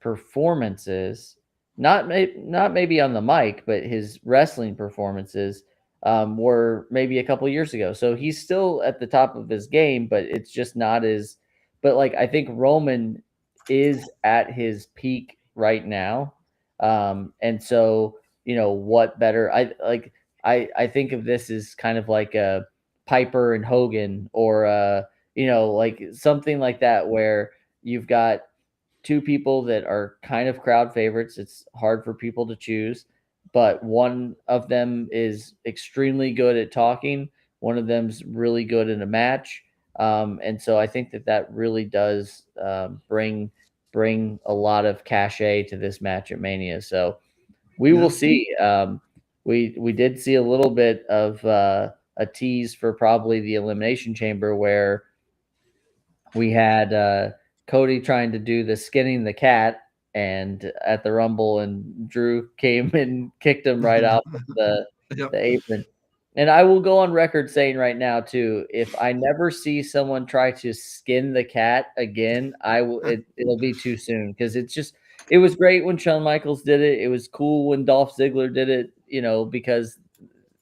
performances, not maybe on the mic, but his wrestling performances were maybe a couple years ago. So he's still at the top of his game, but it's just not as. But like I think Roman is at his peak right now, and so what better? I think of this as kind of like a Piper and Hogan, or like something like that, where you've got two people that are kind of crowd favorites. It's hard for people to choose, but one of them is extremely good at talking. One of them's really good in a match. And so I think that really does bring a lot of cachet to this match at Mania. So we will Yeah. see. We did see a little bit of a tease for probably the Elimination Chamber, where we had Cody trying to do the skinning the cat, and at the Rumble, and Drew came and kicked him right off of Yep. the apron. And I will go on record saying right now too, if I never see someone try to skin the cat again, I will. It'll be too soon, because it was great when Shawn Michaels did it. It was cool when Dolph Ziggler did it. Because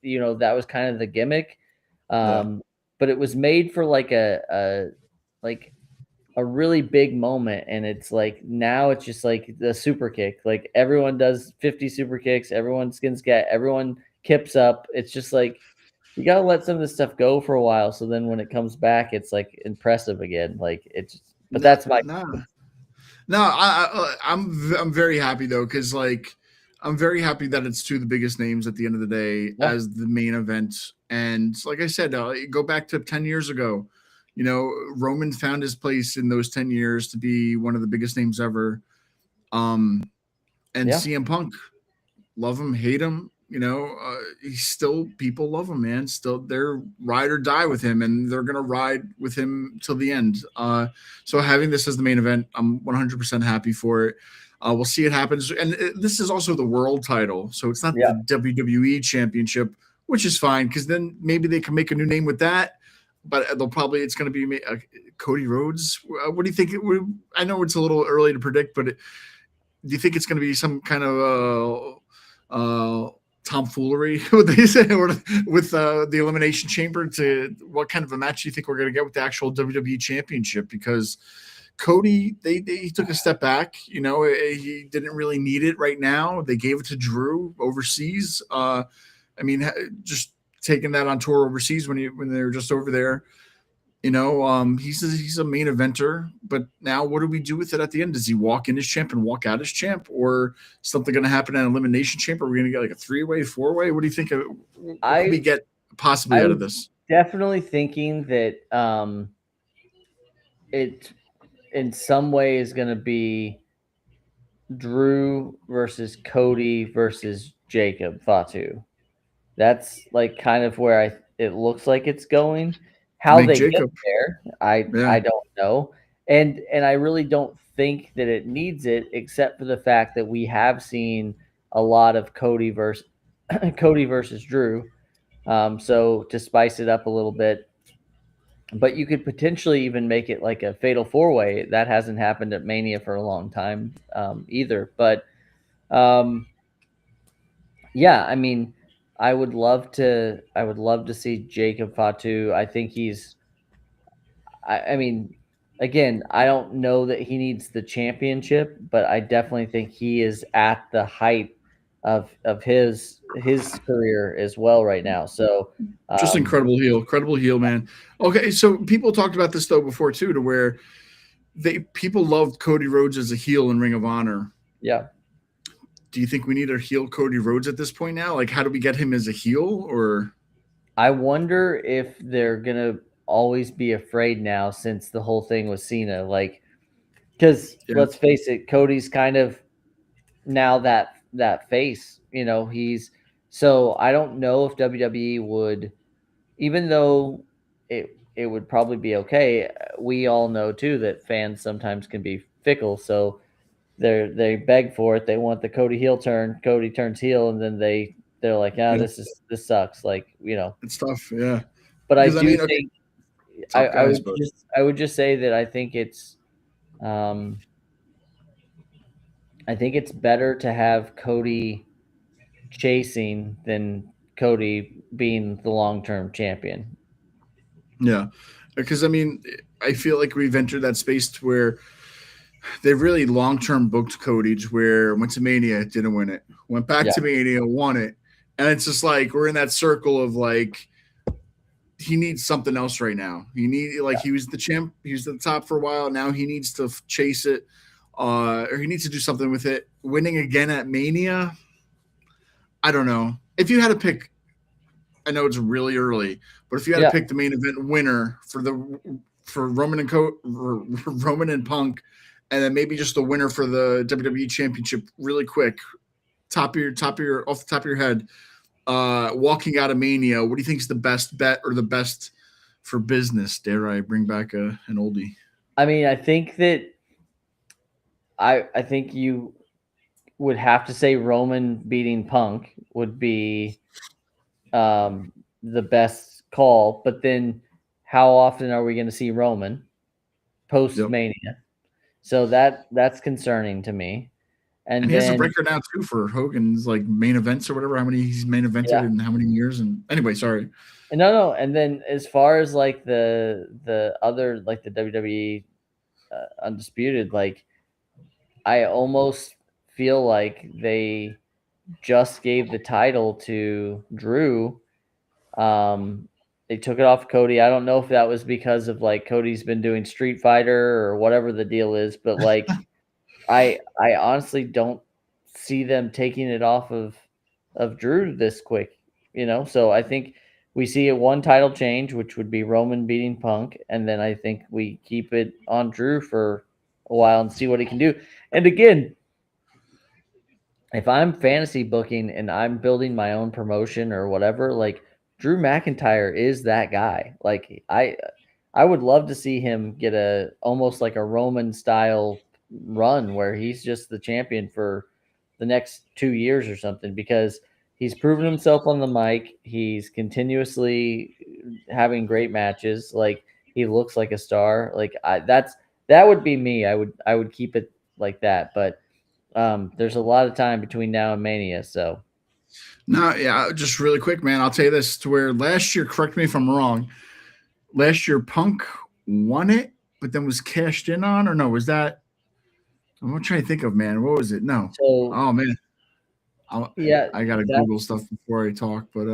that was kind of the gimmick. Yeah. But it was made for like like a really big moment, and it's like now it's just like the super kick. Like everyone does 50 super kicks, everyone skins cat, everyone kips up. It's just like you gotta let some of this stuff go for a while, so then when it comes back, it's like impressive again. Like it's but No, that's my no, no. I'm very happy though, because like I'm very happy that it's two of the biggest names at the end of the day yeah, as the main event. And like I said, go back to 10 years ago. Roman found his place in those 10 years to be one of the biggest names ever. Um, and yeah. CM Punk, love him, hate him. He's still, people love him, man. Still, they're ride or die with him, and they're gonna ride with him till the end. So having this as the main event, I'm 100% happy for it. We'll see it happens, and this is also the world title, so it's not Yeah. the WWE Championship, which is fine, because then maybe they can make a new name with that. But it's going to be Cody Rhodes. What do you think? I know it's a little early to predict, but do you think it's going to be some kind of tomfoolery, what they say, or with the Elimination Chamber? To what kind of a match do you think we're going to get with the actual WWE Championship? Because Cody, he took a step back. He didn't really need it right now. They gave it to Drew overseas. I mean, just taking that on tour overseas when they were just over there. He's a main eventer, but now what do we do with it at the end? Does he walk in as champ and walk out as champ, or something going to happen at Elimination Chamber? Are we going to get like a 3-way, 4-way? What do you think? What can we get possibly out of this? Definitely thinking that it in some way is going to be Drew versus Cody versus Jacob Fatu. That's like kind of where it looks like it's going. To How make they get Jacob, there, I yeah, don't know. And I really don't think that it needs it, except for the fact that we have seen a lot of Cody versus Cody versus Drew. So to spice it up a little bit, but you could potentially even make it like a fatal 4-way. That hasn't happened at Mania for a long time either. But um, yeah, I mean, I would love to see Jacob Fatu. I think I mean, again, I don't know that he needs the championship, but I definitely think he is at the height of his career as well right now. So just um, incredible heel, man. Okay, so people talked about this though before too, to where people loved Cody Rhodes as a heel in Ring of Honor. yeah. Do you think we need a heel Cody Rhodes at this point now? Like, how do we get him as a heel? Or I wonder if they're gonna always be afraid now, since the whole thing with Cena. Like, because yeah, let's face it, Cody's kind of now that face. He's so I don't know if WWE would, even though it would probably be okay. We all know too that fans sometimes can be fickle, so they beg for it. They want the Cody heel turn. Cody turns heel, and then they're like, ah, yeah, this sucks. Like, it's tough. Yeah, but I because I do mean, okay, think top guys, but I would just say that I think it's um I think it's better to have Cody chasing than Cody being the long-term champion. Yeah, because I mean, I feel like we've entered that space to where they've really long term booked Cody, to where went to Mania, didn't win it, went back Yeah. to Mania, won it, and it's just like we're in that circle of like he needs something else right now. He was the champ, he was at the top for a while. Now he needs to chase it, or he needs to do something with it. Winning again at Mania, I don't know. If you had to pick, I know it's really early, but if you had to Yeah. pick the main event winner for Roman and Punk, and then maybe just the winner for the WWE Championship, really quick, off the top of your head, walking out of Mania, what do you think is the best bet or the best for business? Dare I bring back an oldie? I mean, I think that I think you would have to say Roman beating Punk would be the best call. But then, how often are we going to see Roman post Yep. Mania? So that's concerning to me. And And he has a then, record now too for Hogan's like main events or whatever. How many he's main evented yeah, in how many years? And anyway, sorry. no. And then, as far as like the other, like the WWE undisputed, like I almost feel like they just gave the title to Drew. They took it off Cody. I don't know if that was because of like Cody's been doing Street Fighter or whatever the deal is, but like I honestly don't see them taking it off of Drew this quick, you know. So I think we see a one title change, which would be Roman beating Punk, and then I think we keep it on Drew for a while and see what he can do. And again, if I'm fantasy booking and I'm building my own promotion or whatever, like Drew McIntyre is that guy. Like I would love to see him get a almost like a Roman style run where he's just the champion for the next 2 years or something, because he's proven himself on the mic. He's continuously having great matches. Like he looks like a star. Like that would be me. I would keep it like that. But there's a lot of time between now and Mania, so No, yeah, just really quick, man. I'll tell you this: to where last year, correct me if I'm wrong. Last year, Punk won it, but then was cashed in on, or no? Was that? I'm trying to think of, man. What was it? No. so Oh man, I, yeah, I gotta that Google stuff before I talk. But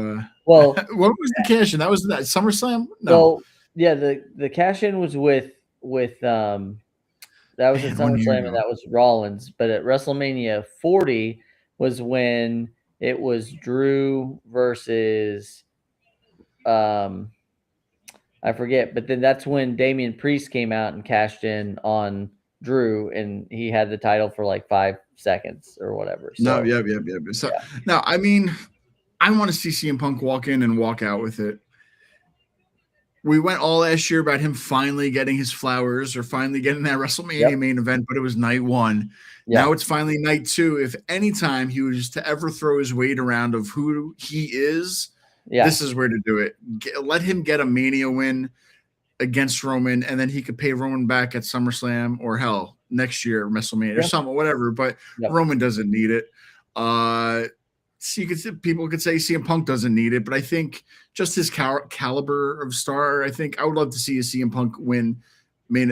well, what was the cash in? That was that SummerSlam? No, so yeah, the cash in was with that was at man, 1 year SummerSlam and ago. that was Rollins, but at WrestleMania 40 was when it was Drew versus um I forget, but then that's when Damian Priest came out and cashed in on Drew, and he had the title for like 5 seconds or whatever. No, So yep. So yeah, now, I mean, I want to see CM Punk walk in and walk out with it. We went all last year about him finally getting his flowers or finally getting that yep, WrestleMania main event, but it was night one. yeah, Now it's finally night two. If anytime he was to ever throw his weight around of who he is, yeah, this is where to do it. Let him get a Mania win against Roman, and then he could pay Roman back at SummerSlam or hell next year WrestleMania or yeah, something, whatever. But yep, Roman doesn't need it. So people could say CM Punk doesn't need it, but I think just his caliber of star, I think I would love to see a CM Punk win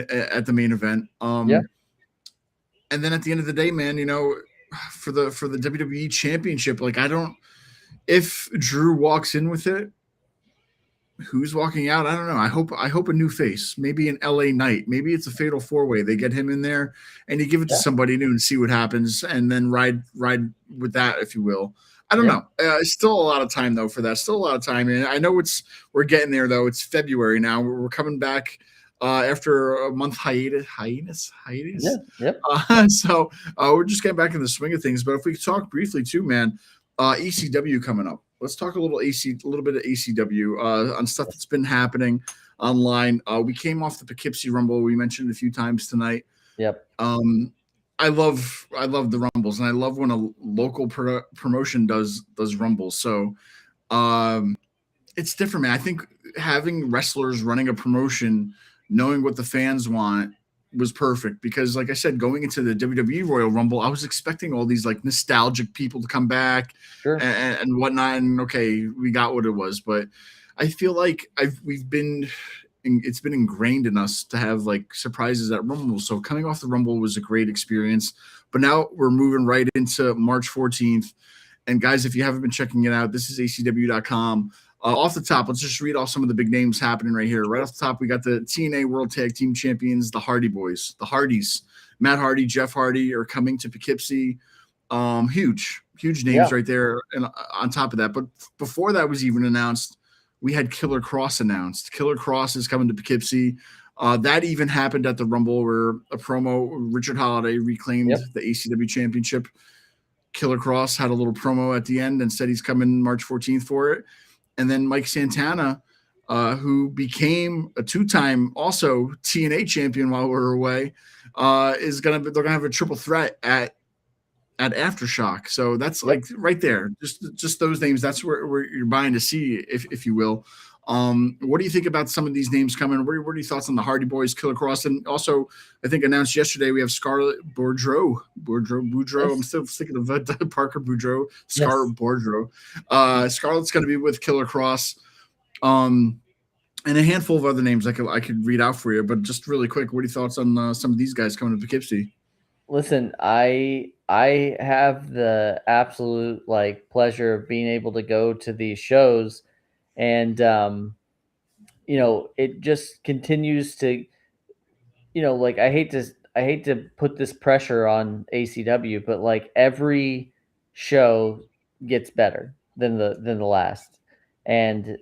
at the main event. yeah, And then at the end of the day, man, for the WWE Championship, like I don't. If Drew walks in with it, who's walking out? I don't know. I hope a new face, maybe an LA Knight, maybe it's a fatal four way. They get him in there and you give it to yeah, somebody new and see what happens, and then ride with that, if you will. I don't yeah. know. Still a lot of time though for that. Still a lot of time, and I know we're getting there though. It's February now. We're coming back after a month hiatus. Yeah, yep, So we're just getting back in the swing of things. But if we could talk briefly too, man, ECW coming up. Let's talk a little bit of ACW on stuff that's been happening online. We came off the Poughkeepsie Rumble. We mentioned it a few times tonight. yep, I love the Rumbles, and I love when a local promotion does Rumbles. So it's different, man. I think having wrestlers running a promotion, knowing what the fans want, was perfect because, like I said, going into the WWE Royal Rumble, I was expecting all these like nostalgic people to come back Sure. and whatnot. And okay, we got what it was, but I feel like it's been ingrained in us to have like surprises at Rumble. So coming off the Rumble was a great experience. But now we're moving right into March 14th. And guys, if you haven't been checking it out, this is acw.com. Off the top, let's just read off some of the big names happening right here. Right off the top, we got the TNA World Tag Team Champions, the Hardy Boys, the Hardys. Matt Hardy, Jeff Hardy are coming to Poughkeepsie. Huge names right there. And on top of that, but before that was even announced, we had Killer Cross announced. Killer Cross is coming to Poughkeepsie. That even happened at the Rumble where a promo, Richard Holiday reclaimed the ACW Championship. Killer Cross had a little promo at the end and said he's coming March 14th for it. And then Mike Santana, who became a two-time also TNA champion while we were away, they're gonna have a triple threat at AfterShock. So that's like right there, just those names. That's where you're buying to see, if you will. What do you think about some of these names coming? What are your thoughts on the Hardy Boys, Killer Cross, and also I think announced yesterday we have Scarlett Boudreaux. Yes. I'm still thinking of Parker Boudreaux, Scarlett Boudreaux. Scarlett's going to be with Killer Cross, and a handful of other names I could read out for you. But just really quick, what are your thoughts on some of these guys coming to Poughkeepsie? Listen, I have the absolute like pleasure of being able to go to these shows. And, it just continues to, like, I hate to put this pressure on ACW, but like every show gets better than the last. And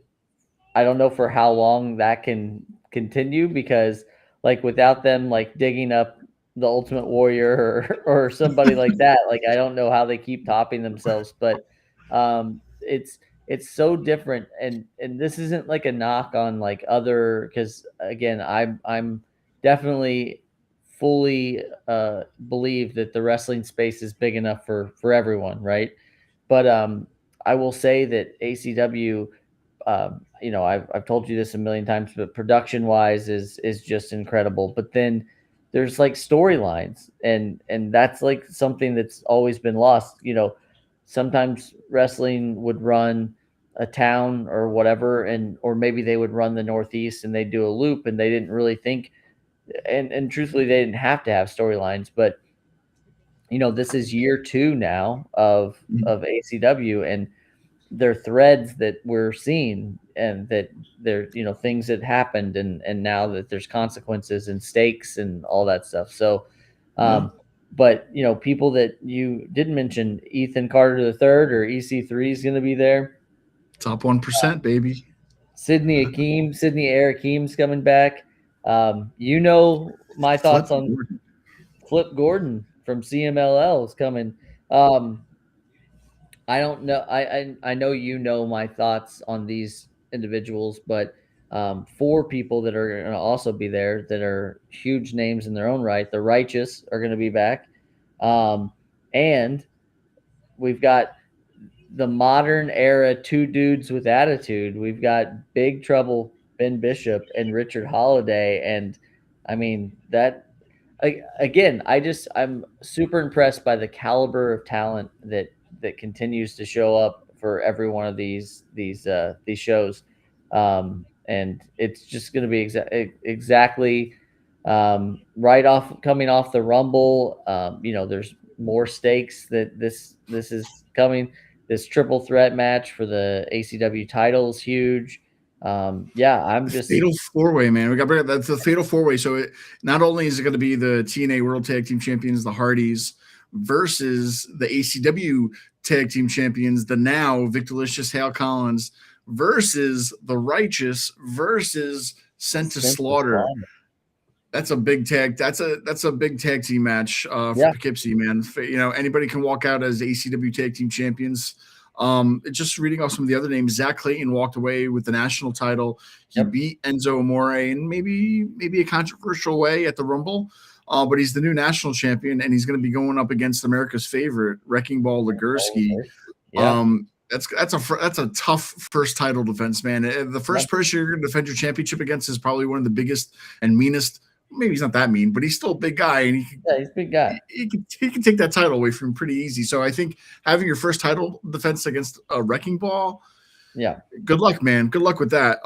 I don't know for how long that can continue because like without them like digging up the Ultimate Warrior or somebody like that, like I don't know how they keep topping themselves, but it's so different, and this isn't like a knock on like other, because again I'm definitely fully believe that the wrestling space is big enough for everyone, right? But I will say that ACW, I've told you this a million times, but production wise is just incredible. But then there's like storylines, and that's like something that's always been lost. Sometimes wrestling would run a town or whatever, or maybe they would run the Northeast and they do a loop, and they didn't really think, and truthfully, they didn't have to have storylines. But this is year 2 now of ACW, and they're threads that we're seeing, and that they're things that happened, and now that there's consequences and stakes and all that stuff. So but people that you didn't mention, Ethan Carter III or EC3 is going to be there. Top 1%, baby. Sydney Air Akeem's coming back. My thoughts on Flip Gordon from CMLL is coming. I don't know. I know my thoughts on these individuals, but 4 people that are going to also be there that are huge names in their own right. The Righteous are going to be back, and we've got the modern era 2 dudes with attitude. We've got Big Trouble, Ben Bishop, and Richard Holiday, and I mean that. Again, I'm super impressed by the caliber of talent that continues to show up for every one of these shows, and it's just going to be exactly coming off the Rumble. There's more stakes that this is coming. This triple threat match for the ACW title is huge. I'm just fatal 4-way, man. That's the fatal 4-way. So not only is it going to be the TNA World Tag Team Champions, the Hardys, versus the ACW Tag Team Champions, the now Victorlicious Hale Collins, versus the Righteous versus Sent to Slaughter. That's a big tag. That's a big tag team match for Poughkeepsie, man. Anybody can walk out as ACW Tag Team Champions. Just reading off some of the other names, Zach Clayton walked away with the national title. He beat Enzo Amore in maybe a controversial way at the Rumble, but he's the new national champion, and he's going to be going up against America's favorite, Wrecking Ball Legursky. That's a tough first title defense, man. The first person you're going to defend your championship against is probably one of the biggest and meanest maybe he's not that mean, but he's still a big guy, and he's a big guy. He can take that title away from him pretty easy. So I think having your first title defense against a Wrecking Ball, yeah, good luck, man. Good luck with that.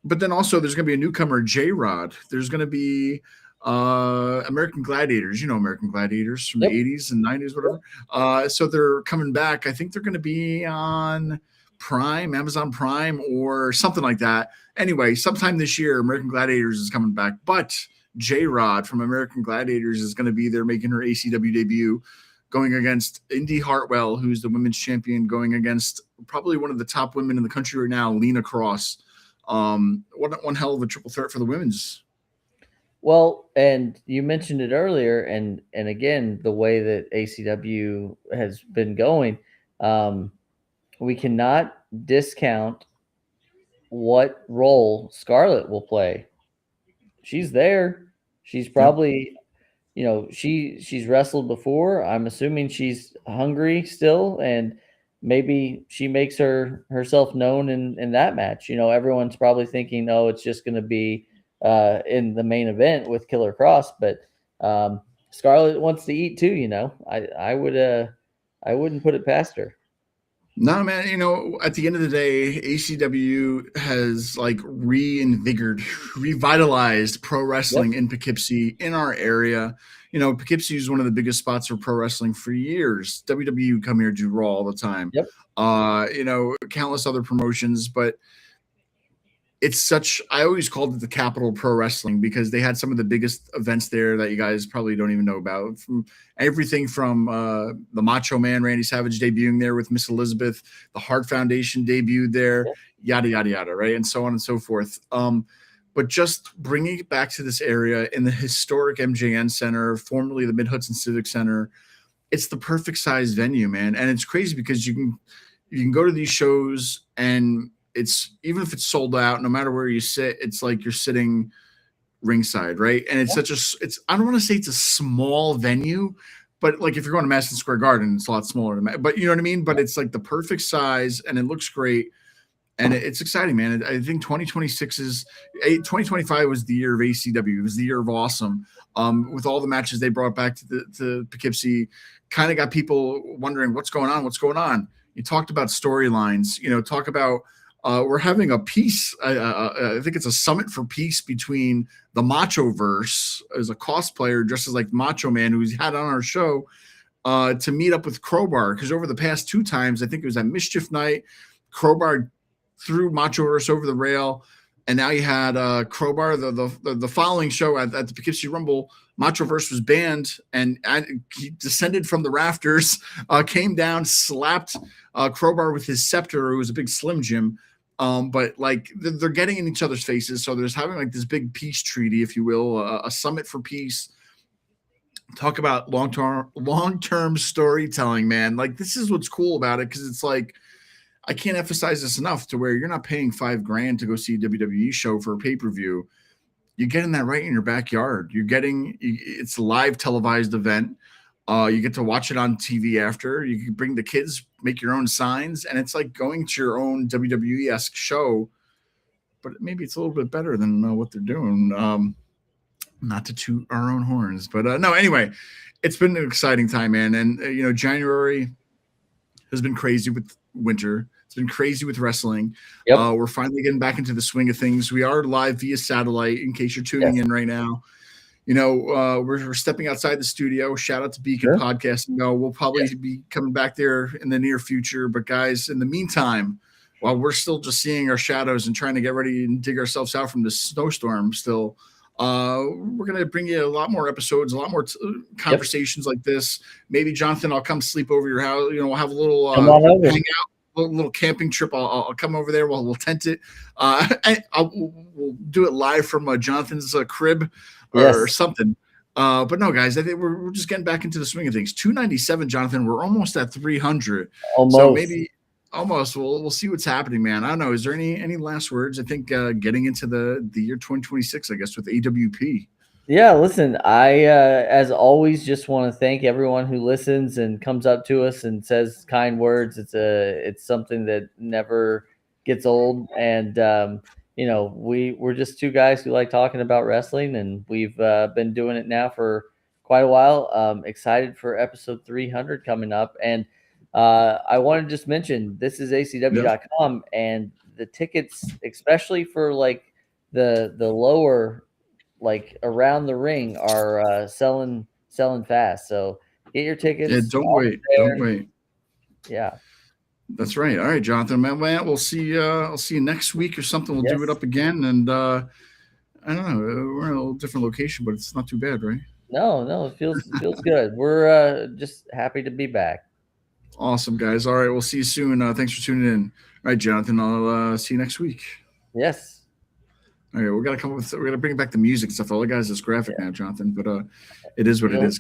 But then also there's going to be a newcomer, J-Rod. There's going to be American Gladiators. You know American Gladiators from the 80s and 90s, whatever. So they're coming back. I think they're going to be on Prime, Amazon Prime, or something like that. Anyway, sometime this year, American Gladiators is coming back. But J-Rod from American Gladiators is going to be there making her ACW debut, going against Indy Hartwell, who's the women's champion, going against probably one of the top women in the country right now, Lena Cross. One hell of a triple threat for the women's. Well, and you mentioned it earlier, and again, the way that ACW has been going, we cannot discount what role Scarlett will play. She's there. She's probably, she's wrestled before. I'm assuming she's hungry still, and maybe she makes herself known in that match. Everyone's probably thinking, oh, it's just going to be in the main event with Killer Cross, but Scarlett wants to eat too. I wouldn't put it past her. No, man, at the end of the day, ACW has revitalized pro wrestling in Poughkeepsie, in our area. Poughkeepsie is one of the biggest spots for pro wrestling for years. WWE come here to Raw all the time. Yep. Countless other promotions, but I always called it the capital of pro wrestling because they had some of the biggest events there that you guys probably don't even know about. From everything from the Macho Man Randy Savage debuting there with Miss Elizabeth, the Hart Foundation debuted there, yada yada yada, right, and so on and so forth. But just bringing it back to this area in the historic MJN Center, formerly the Mid Hudson Civic Center, it's the perfect size venue, man. And it's crazy because you can go to these shows and it's, even if it's sold out, no matter where you sit, it's like you're sitting ringside, right? And it's I don't want to say it's a small venue, but like if you're going to Madison Square Garden, it's a lot smaller than that. But you know what I mean? But it's like the perfect size and it looks great. And it's exciting, man. I think 2025 was the year of ACW. It was the year of awesome. With all the matches they brought back to Poughkeepsie, kind of got people wondering what's going on. You talked about storylines, talk about, we're having a peace. I think it's a summit for peace between the Machoverse as a cosplayer dressed as like Macho Man, who's had on our show, to meet up with Crowbar. Because over the past 2 times, I think it was at Mischief Night, Crowbar threw Machoverse over the rail, and now you had Crowbar. The following show at the Poughkeepsie Rumble, Machoverse was banned, and he descended from the rafters, came down, slapped Crowbar with his scepter. It was a big Slim Jim. But like they're getting in each other's faces, so there's having like this big peace treaty, if you will, a summit for peace. Talk about long-term storytelling, man. Like this is what's cool about it, because it's like I can't emphasize this enough, to where you're not paying $5,000 to go see a WWE show for a pay-per-view. You're getting that right in your backyard. It's a live televised event. You get to watch it on TV after. You can bring the kids, make your own signs, and it's like going to your own WWE-esque show, but maybe it's a little bit better than what they're doing. Not to toot our own horns, but no, anyway, it's been an exciting time, man. And, January has been crazy with winter. It's been crazy with wrestling. Yep. We're finally getting back into the swing of things. We are live via satellite, in case you're tuning in right now. We're stepping outside the studio. Shout out to Beacon Podcasting. We'll probably be coming back there in the near future. But guys, in the meantime, while we're still just seeing our shadows and trying to get ready and dig ourselves out from this snowstorm still, we're going to bring you a lot more episodes, a lot more conversations like this. Maybe Jonathan, I'll come sleep over your house. We'll have a little hang out. Little camping trip. I'll come over there. We'll tent it. We'll do it live from Jonathan's crib or something. But no, guys, I think we're just getting back into the swing of things. 297, Jonathan. We're almost at 300. Almost. So maybe almost. We'll see what's happening, man. I don't know. Is there any last words? I think getting into the year 2026, I guess, with AWP. Yeah, listen, I, as always, just want to thank everyone who listens and comes up to us and says kind words. It's something that never gets old. And, you know, we're just two guys who like talking about wrestling, and we've been doing it now for quite a while. Excited for episode 300 coming up. And I want to just mention, this is acw.com, and the tickets, especially for like the lower, like around the ring, are selling fast. So get your tickets. Yeah, don't wait. Don't wait. Yeah. That's right. All right, Jonathan, man, we'll see. I'll see you next week or something. We'll do it Yes. up again, and I don't know. We're in a little different location, but it's not too bad, right? No, it feels good. We're just happy to be back. Awesome, guys. All right, we'll see you soon. Thanks for tuning in. All right, Jonathan, I'll see you next week. Yes. All right, we gotta bring back the music stuff. All the guys is graphic now, Jonathan, but it is what it is.